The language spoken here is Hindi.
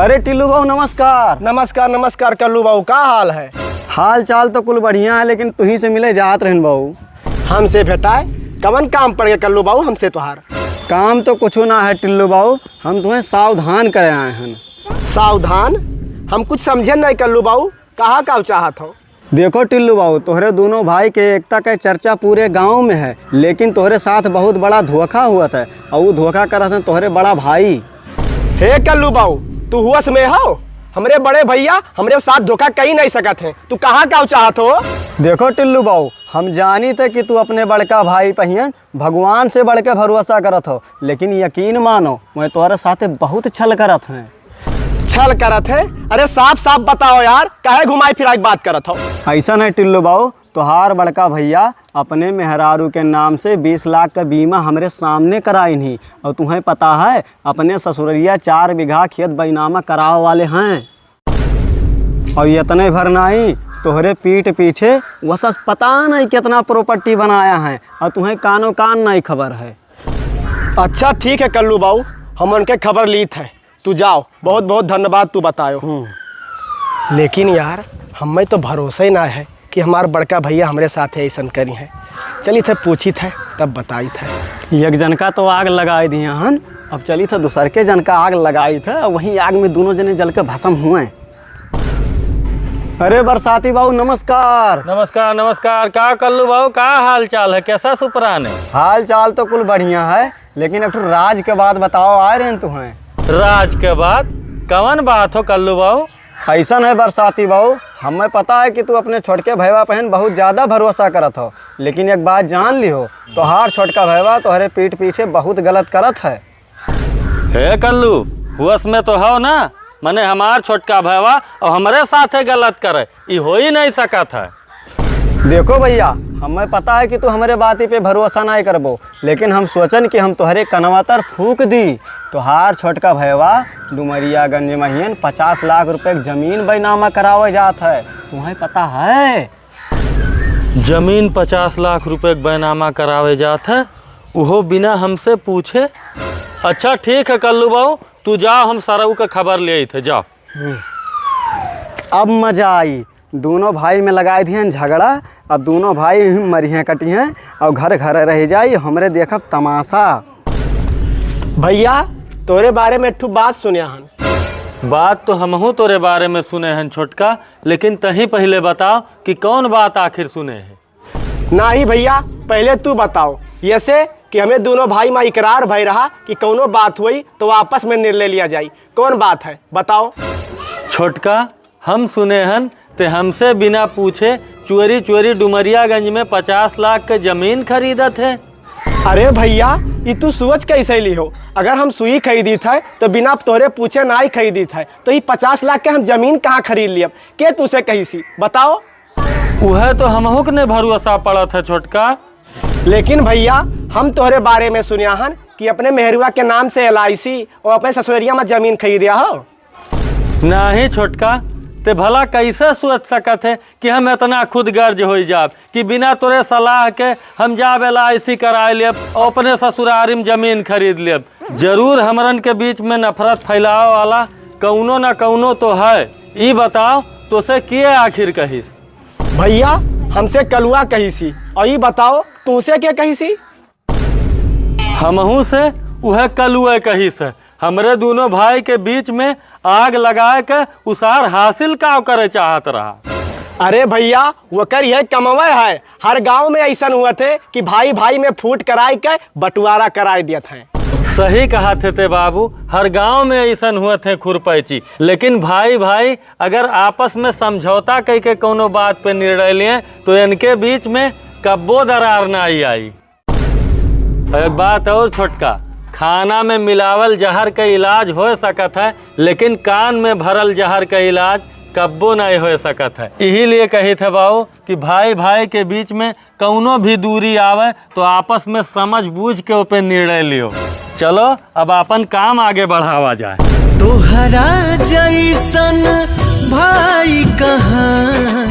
अरे टिल्लू बाबू नमस्कार। नमस्कार नमस्कार कल्लू बाबू, का हाल है? हाल चाल तो कुल बढ़िया है, लेकिन तुही से मिले जात रहन बाबू। हमसे भेटाए कवन काम पड़ गया कल्लू बाबू हमसे तोहार? काम तो कुछ ना है टिल्लू बाबू, हम तुम्हें सावधान करे आए हैं। सावधान? हम कुछ समझे नहीं कल्लू बाबू, कहाँ का चाहत हो? देखो टिल्लू बाबू, तोहरे दोनों भाई के एकता का चर्चा पूरे गांव में है, लेकिन तोहरे साथ बहुत बड़ा धोखा हुआ था और वो धोखा करा था तोहरे बड़ा भाई। हे कल्लू बाबू, तू हुआस में हो? हमरे बड़े भैया हमरे साथ धोखा कहीं नहीं सकत है, तू कहाँ का चाहत हो? देखो टिल्लू बाबू, हम जानी थे कि तू अपने बड़का भाई पहियन भगवान से बढ़ के भरोसा करत हो, लेकिन यकीन मानो मैं तुम्हारे साथ बहुत छल करत हैं। छल करत है? अरे साफ साफ बताओ यार, काहे घुमाई फिराई बात करत हो? ऐसा नहीं टिल्लू बाबू, तोहार बड़का भैया अपने मेहरारू के नाम से 20 लाख का बीमा हमरे सामने कराई नहीं, और तुम्हें पता है अपने ससुररिया 4 बीघा खेत बैनामा कराव वाले हैं। और इतने भर नहीं, तोहरे पीठ पीछे वसस पता नहीं कितना प्रॉपर्टी बनाया है, और तुम्हें कानो कान नहीं खबर है। अच्छा ठीक है कल्लू बाबू, हम उनके खबर ली थे, तू जाओ, बहुत बहुत धन्यवाद तू बतायो। लेकिन यार हमें तो भरोसा ही ना है कि हमार बड़का भैया हमारे साथ ऐसा करी है। चली थे पूछी थे तब बताई थे। एक जन का तो आग लगाई दिया हन, अब चली था दूसर के जन का आग लगाई था, वहीं आग में दोनों जने जल के भस्म हुए। अरे बरसाती बाबू नमस्कार। नमस्कार नमस्कार। का कल्लू बाबू, का हाल चाल है? कैसा सुपरान है? हाल चाल तो कुल बढ़िया है, लेकिन एक राज के बाद बताओ आए रहे तुम्हें। राज के बाद? कवन बात हो कल्लू बाबू? ऐसा है बरसाती बाबू, हमें पता है कि तू अपने छोटके भैया बहन बहुत ज़्यादा भरोसा करत हो, लेकिन एक बात जान ली हो, तोहार छोटका भैया तोहरे पीठ पीछे बहुत गलत करत है। हे कल्लू, हुआस में तो हो ना, मने हमार छोटका भैया और हमारे साथ गलत करे, ये हो ही नहीं सकत है। देखो भैया, हमें पता है कि तू हमारे बाती पे भरोसा नहीं करबो, लेकिन हम सोचन कि हम तोहरे कनवातर फूक दी। तोहार छोटका भैया डुमरियागंज में 50 लाख रुपए जमीन बैनामा करावे जात है, तुम्हें पता है? जमीन 50 लाख रुपए बैनामा करावे जात है, वो बिना हमसे पूछे? अच्छा ठीक है कल्लू बाबू, तू जाओ, हम सरऊ का खबर ले थे, जाओ। अब मजा आई, दोनों भाई में लगाए दिए झगड़ा, अब दोनों भाई मरिया कटी हैं और घर घर रह जाई, हमरे देखब तमाशा। भैया तोरे बारे में एक बात सुनिया हन। बात तो हमहू तोरे बारे में सुने हैं छोटका, लेकिन तही पहले बताओ कि कौन बात आखिर सुने हैं। ना ही भैया, पहले तू बताओ। ऐसे कि हमें दोनों भाई में इकरार भई रहा कि कौनो बात हुई तो आपस में निर्णय लिया जाए, कौन बात है बताओ। छोटका, हम सुने हन ते हमसे बिना पूछे चोरी चोरी डुमरियागंज में 50 लाख के जमीन खरीदत है। अरे भैया, ये तू सोच कैसे ली हो? अगर हम सुई खरीदी थे तो बिना तोरे पूछे ना ही खरीदी थे, तो ये 50 लाख के हम जमीन कहाँ खरीद लिया? के तुझसे कही सी बताओ? वह तो हमहू के ने भरोसा पड़ा था छोटका। लेकिन भैया, हम तोहरे बारे में सुनिया हन कि अपने मेहरुआ के नाम से LIC और अपने ससुरिया में जमीन खरीदिया हो। नहीं छोटका, ते भला कैसे सोच सकत है कि हम इतना खुद गर्ज हो जाब कि बिना तोरे सलाह के हम जाब LIC कराए लेब और अपने ससुरारी में जमीन खरीद लेब। जरूर हमरन के बीच में नफरत फैलाव वाला कौनो न कौनो तो है। ये बताओ तो से किए आखिर कहिस? भैया हमसे कलुआ कही सी, और ये बताओ तुझसे क्या कही सी? हमहू से वह कलुए कहिस है। हमरे दोनों भाई के बीच में आग लगा के उसार हासिल का करे चाहत रहा। अरे भैया, वो कर यह कमवे है, हर गांव में ऐसा हुआ थे कि भाई भाई में फूट कराई के बंटवारा कराई दिए थे। सही कहा थे बाबू, हर गांव में ऐसा हुआ थे खुरपैची, लेकिन भाई भाई अगर आपस में समझौता कह के कोनो बात पे निर्णय लिए तो इनके बीच में कब्बो दरार नहीं आई। एक बात और छोटका, खाना में मिलावल जहर का इलाज हो सकत है, लेकिन कान में भरल जहर का इलाज कब्बो नहीं हो सकत है। यही लिए कही थे बाबू कि भाई भाई के बीच में कौनो भी दूरी आवे तो आपस में समझ बूझ के ऊपर निर्णय लियो। चलो अब अपन काम आगे बढ़ावा जाए। तोहरा जैसन भाई कहाँ